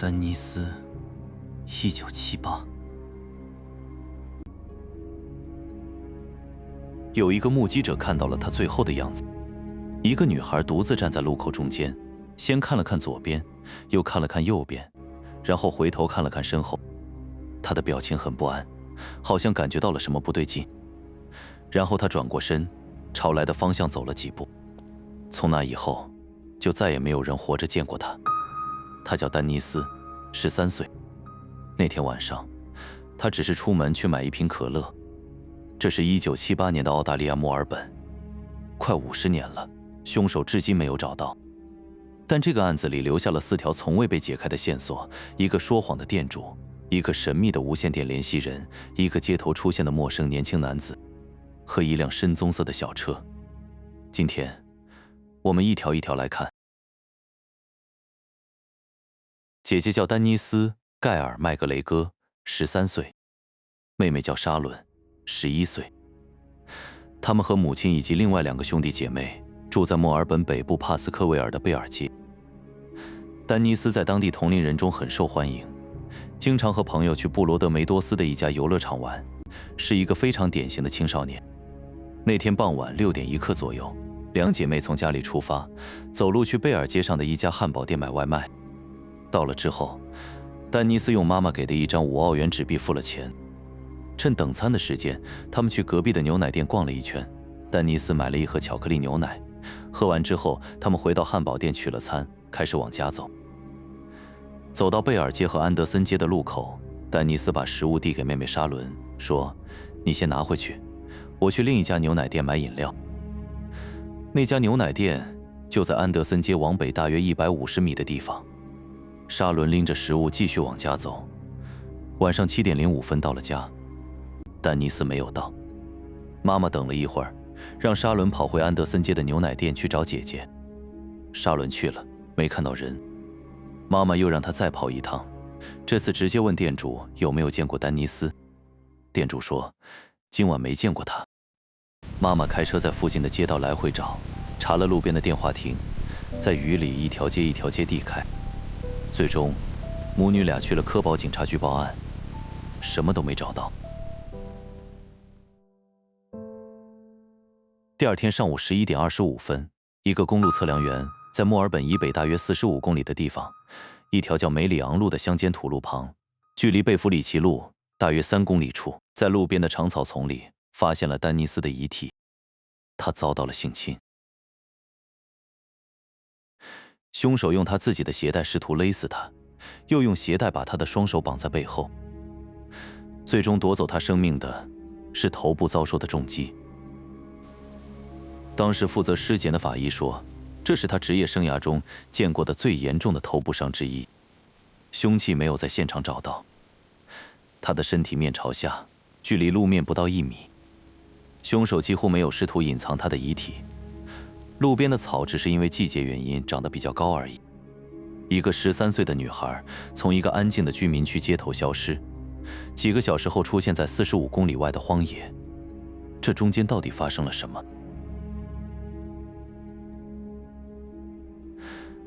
丹尼斯，1978。有一个目击者看到了他最后的样子：一个女孩独自站在路口中间，先看了看左边，又看了看右边，然后回头看了看身后。她的表情很不安，好像感觉到了什么不对劲。然后她转过身，朝来的方向走了几步。从那以后，就再也没有人活着见过她。她叫丹尼斯，13岁。那天晚上，她只是出门去买一瓶可乐。这是1978年的澳大利亚墨尔本，快50年了，凶手至今没有找到。但这个案子里留下了4条从未被解开的线索：一个说谎的店主，一个神秘的无线电联系人，一个街头出现的陌生年轻男子，和一辆深棕色的小车。今天，我们一条一条来看。姐姐叫丹尼斯·盖尔·麦格雷戈，13岁；妹妹叫莎伦，11岁。他们和母亲以及另外2个兄弟姐妹住在墨尔本北部帕斯科维尔的贝尔街。丹尼斯在当地同龄人中很受欢迎，经常和朋友去布罗德梅多斯的一家游乐场玩，是一个非常典型的青少年。那天傍晚6点1刻左右，2姐妹从家里出发，走路去贝尔街上的一家汉堡店买外卖。到了之后，丹尼斯用妈妈给的1张5澳元纸币付了钱。趁等餐的时间，他们去隔壁的牛奶店逛了一圈。丹尼斯买了1盒巧克力牛奶，喝完之后，他们回到汉堡店取了餐，开始往家走。走到贝尔街和安德森街的路口，丹尼斯把食物递给妹妹莎伦，说：“你先拿回去，我去另一家牛奶店买饮料。”那家牛奶店就在安德森街往北大约150米的地方。莎伦拎着食物继续往家走。晚上7点05分到了家，丹尼斯没有到。妈妈等了一会儿，让莎伦跑回安德森街的牛奶店去找姐姐。莎伦去了，没看到人。妈妈又让她再跑一趟，这次直接问店主有没有见过丹尼斯。店主说今晚没见过他。妈妈开车在附近的街道来回找，查了路边的电话亭，在雨里一条街一条街地开。最终，母女俩去了科堡警察局报案，什么都没找到。第二天上午11点25分，一个公路测量员在墨尔本以北大约45公里的地方，一条叫梅里昂路的乡间土路旁，距离贝弗里奇路大约3公里处，在路边的长草丛里发现了丹尼斯的遗体。他遭到了性侵。凶手用他自己的鞋带试图勒死他，又用鞋带把他的双手绑在背后。最终夺走他生命的是头部遭受的重击。当时负责尸检的法医说，这是他职业生涯中见过的最严重的头部伤之一。凶器没有在现场找到，他的身体面朝下，距离路面不到1米。凶手几乎没有试图隐藏他的遗体。路边的草只是因为季节原因长得比较高而已。一个13岁的女孩从一个安静的居民区街头消失，几个小时后出现在45公里外的荒野。这中间到底发生了什么？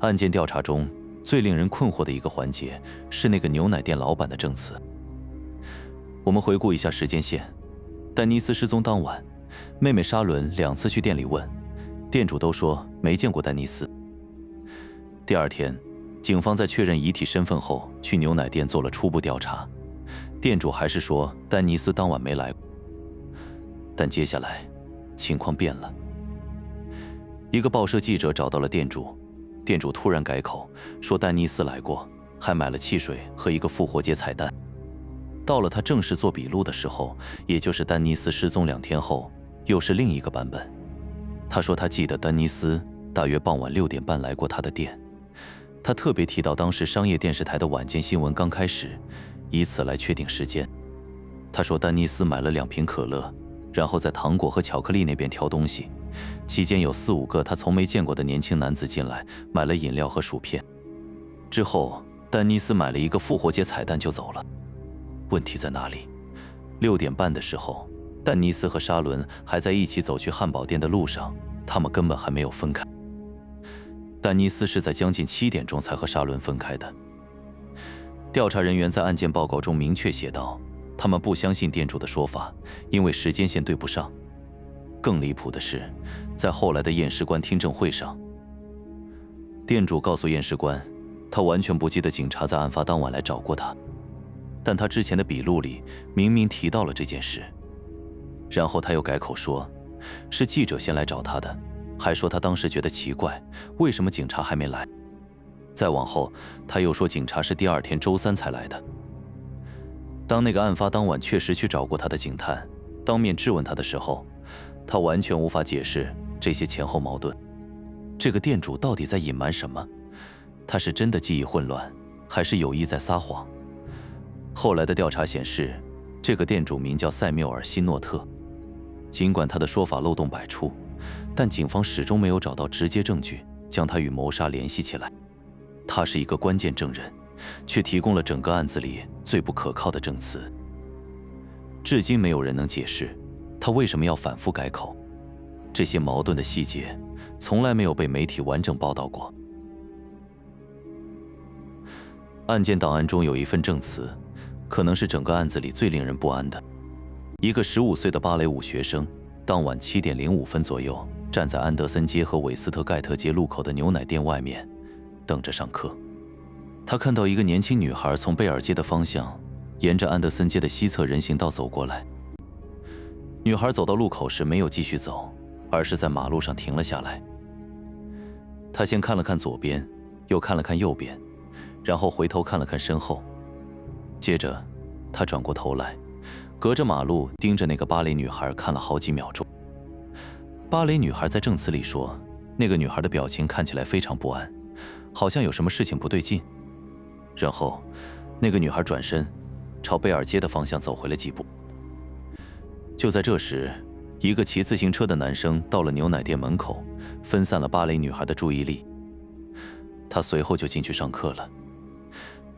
案件调查中最令人困惑的一个环节是那个牛奶店老板的证词。我们回顾一下时间线：丹尼斯失踪当晚，妹妹莎伦2次去店里问，店主都说没见过丹尼斯。第二天，警方在确认遗体身份后，去牛奶店做了初步调查，店主还是说丹尼斯当晚没来过。但接下来，情况变了。一个报社记者找到了店主，店主突然改口，说丹尼斯来过，还买了汽水和一个复活节彩蛋。到了他正式做笔录的时候，也就是丹尼斯失踪2天后，又是另一个版本。他说他记得丹尼斯大约傍晚6点半来过他的店，他特别提到当时商业电视台的晚间新闻刚开始，以此来确定时间。他说丹尼斯买了2瓶可乐，然后在糖果和巧克力那边挑东西，期间有4、5个他从没见过的年轻男子进来，买了饮料和薯片。之后，丹尼斯买了一个复活节彩蛋就走了。问题在哪里？6点半的时候，丹尼斯和莎伦还在一起走去汉堡店的路上，他们根本还没有分开。丹尼斯是在将近7点钟才和莎伦分开的。调查人员在案件报告中明确写道，他们不相信店主的说法，因为时间线对不上。更离谱的是，在后来的验尸官听证会上，店主告诉验尸官，他完全不记得警察在案发当晚来找过他，但他之前的笔录里明明提到了这件事。然后他又改口说，是记者先来找他的，还说他当时觉得奇怪，为什么警察还没来。再往后，他又说警察是第二天周三才来的。当那个案发当晚确实去找过他的警探当面质问他的时候，他完全无法解释这些前后矛盾。这个店主到底在隐瞒什么？他是真的记忆混乱，还是有意在撒谎？后来的调查显示，这个店主名叫塞缪尔·希诺特。尽管他的说法漏洞百出，但警方始终没有找到直接证据将他与谋杀联系起来。他是一个关键证人，却提供了整个案子里最不可靠的证词。至今没有人能解释他为什么要反复改口。这些矛盾的细节从来没有被媒体完整报道过。案件档案中有一份证词，可能是整个案子里最令人不安的。一个15岁的芭蕾舞学生，当晚7点05分左右，站在安德森街和韦斯特盖特街路口的牛奶店外面，等着上课。他看到一个年轻女孩从贝尔街的方向，沿着安德森街的西侧人行道走过来。女孩走到路口时没有继续走，而是在马路上停了下来。他先看了看左边，又看了看右边，然后回头看了看身后。接着，他转过头来，隔着马路盯着那个芭蕾女孩看了好几秒钟。芭蕾女孩在证词里说，那个女孩的表情看起来非常不安，好像有什么事情不对劲。然后，那个女孩转身，朝贝尔街的方向走回了几步。就在这时，一个骑自行车的男生到了牛奶店门口，分散了芭蕾女孩的注意力。他随后就进去上课了。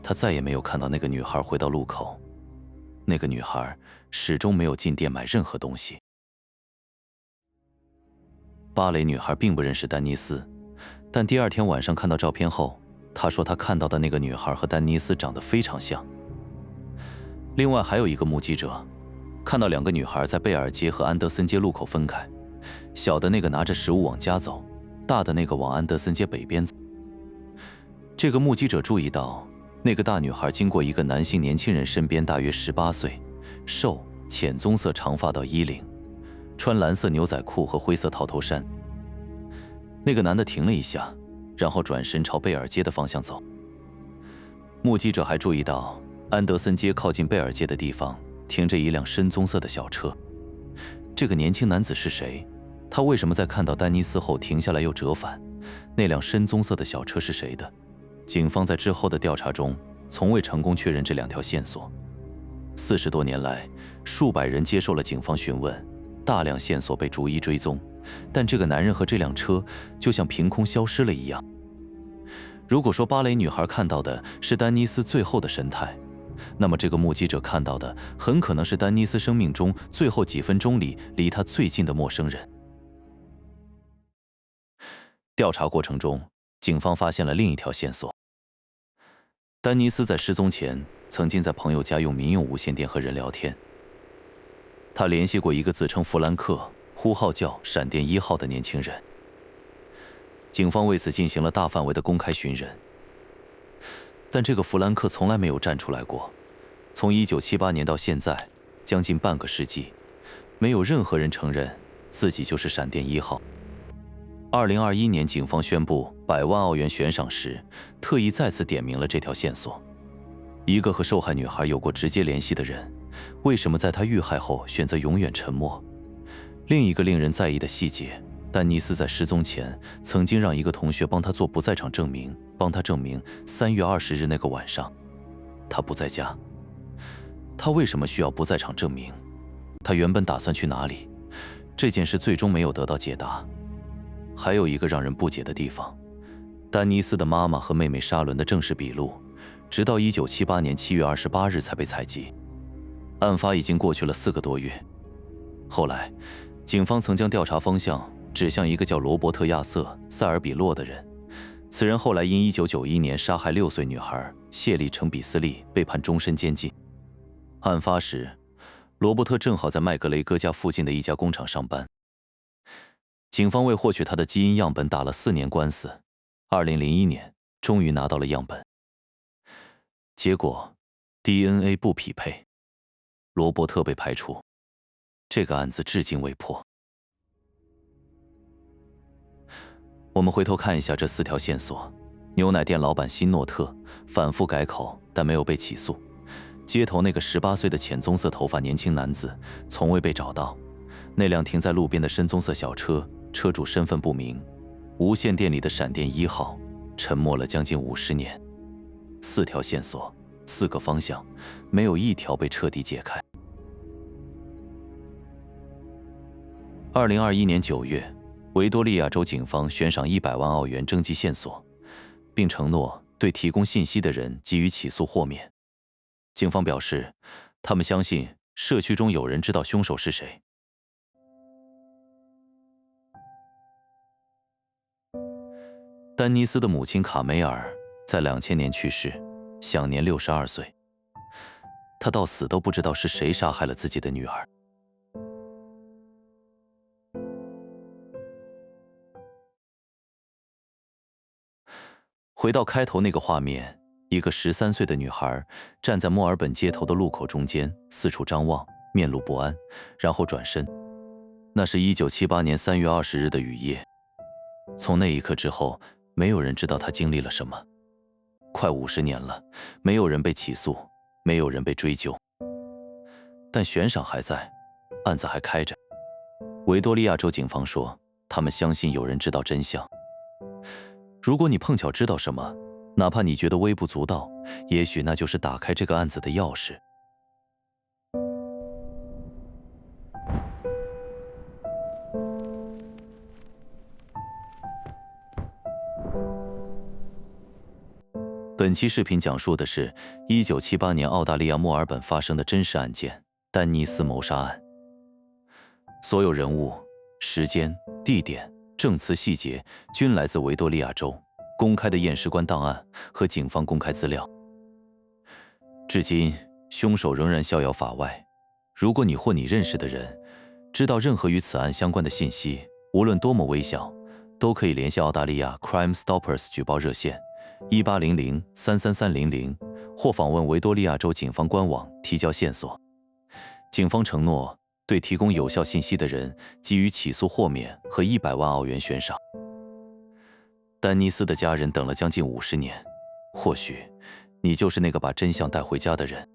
他再也没有看到那个女孩回到路口。那个女孩始终没有进店买任何东西。芭蕾女孩并不认识丹尼斯，但第二天晚上看到照片后，她说她看到的那个女孩和丹尼斯长得非常像。另外还有一个目击者，看到2个女孩在贝尔街和安德森街路口分开，小的那个拿着食物往家走，大的那个往安德森街北边走。这个目击者注意到，那个大女孩经过一个男性年轻人身边，大约18岁，瘦，浅棕色长发到衣领，穿蓝色牛仔裤和灰色套头衫。那个男的停了一下，然后转身朝贝尔街的方向走。目击者还注意到，安德森街靠近贝尔街的地方停着一辆深棕色的小车。这个年轻男子是谁？他为什么在看到丹尼斯后停下来又折返？那辆深棕色的小车是谁的？警方在之后的调查中从未成功确认这2条线索。40多年来，数百人接受了警方询问，大量线索被逐一追踪，但这个男人和这辆车就像凭空消失了一样。如果说芭蕾女孩看到的是丹尼斯最后的神态，那么这个目击者看到的很可能是丹尼斯生命中最后几分钟里离他最近的陌生人。调查过程中，警方发现了另一条线索。丹尼斯在失踪前曾经在朋友家用民用无线电和人聊天。他联系过一个自称弗兰克、呼号叫“闪电1号”的年轻人。警方为此进行了大范围的公开寻人，但这个弗兰克从来没有站出来过。从1978年到现在，将近半个世纪，没有任何人承认自己就是闪电1号。2021年，警方宣布100万澳元悬赏时，特意再次点明了这条线索。一个和受害女孩有过直接联系的人，为什么在她遇害后选择永远沉默？另一个令人在意的细节，丹尼斯在失踪前曾经让一个同学帮他做不在场证明，帮他证明3月20日那个晚上他不在家。他为什么需要不在场证明？他原本打算去哪里？这件事最终没有得到解答。还有一个让人不解的地方，丹尼斯的妈妈和妹妹沙伦的正式笔录，直到1978年7月28日才被采集。案发已经过去了4个多月。后来，警方曾将调查方向指向一个叫罗伯特·亚瑟·塞尔比洛的人。此人后来因1991年杀害6岁女孩谢丽·程比斯利被判终身监禁。案发时，罗伯特正好在麦格雷戈家附近的一家工厂上班。警方为获取他的基因样本打了4年官司，2001年终于拿到了样本。结果 DNA 不匹配，罗伯特被排除，这个案子至今未破。我们回头看一下这4条线索：牛奶店老板辛诺特反复改口，但没有被起诉；街头那个18岁的浅棕色头发年轻男子从未被找到；那辆停在路边的深棕色小车，车主身份不明；无线电里的闪电1号沉默了将近50年。4条线索，4个方向，没有一条被彻底解开。2021年9月，维多利亚州警方悬赏100万澳元征集线索，并承诺对提供信息的人给予起诉豁免。警方表示，他们相信社区中有人知道凶手是谁。丹尼斯的母亲卡梅尔在2000年去世，享年62岁。她到死都不知道是谁杀害了自己的女儿。回到开头那个画面，一个13岁的女孩站在墨尔本街头的路口中间，四处张望，面露不安，然后转身。那是1978年3月20日的雨夜。从那一刻之后，没有人知道她经历了什么。快50年了，没有人被起诉，没有人被追究。但悬赏还在，案子还开着。维多利亚州警方说，他们相信有人知道真相。如果你碰巧知道什么，哪怕你觉得微不足道，也许那就是打开这个案子的钥匙。本期视频讲述的是1978年澳大利亚墨尔本发生的真实案件——丹尼斯谋杀案。所有人物、时间、地点、证词细节均来自维多利亚州公开的验尸官档案和警方公开资料。至今，凶手仍然逍遥法外。如果你或你认识的人知道任何与此案相关的信息，无论多么微小，都可以联系澳大利亚 Crime Stoppers 举报热线1800-33300，或访问维多利亚州警方官网提交线索。警方承诺对提供有效信息的人给予起诉豁免和100万澳元悬赏。丹尼斯的家人等了将近50年，或许你就是那个把真相带回家的人。